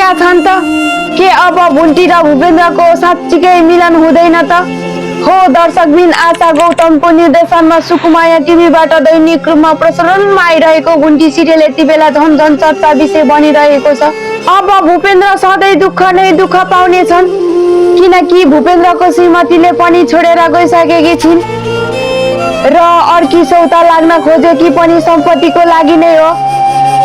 भइरहेका छन् त के अब भुन्टी र भूपेन्द्रको साँच्चीकै मिलन हुँदैन त हो दर्शकबिन आशा गौतमको निर्देशनमा सुकुमाया टिभीबाट दैनिक रूपमा प्रसारणमा आइरहेको भुन्टी सिरियल यति बेला झन झन चर्चा विषय बनिरहेको छ। अब भूपेन्द्र सधैँ दुःख नै दुःख पाउने छन् किनकि भूपेन्द्रको श्रीमतीले पनि छोडेर गइसकेकी छिन् र अर्की सौता लाग्न खोजेकी पनि सम्पत्तिको लागि नै हो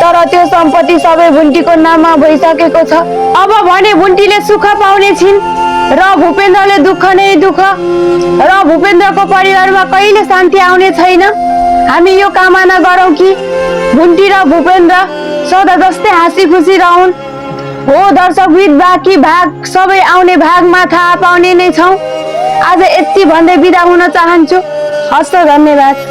तर त्यो सम्पत्ति सबै भुन्टीको नाममा भइसकेको छ। अब भने भुन्टीले सुख पाउने छिन् र भूपेन्द्रले दुःख नै दुःख र भूपेन्द्रको परिवारमा कहिले शान्ति आउने छैन। हामी यो कामना गरौँ कि भुन्टी र भूपेन्द्र सदा जस्तै हाँसी खुसी रहन्। हो दर्शकबिन बाँकी भाग सबै आउने भागमा थाहा पाउने नै छौँ। आज यति भन्दै बिदा हुन चाहन्छु। हस्त धन्यवाद।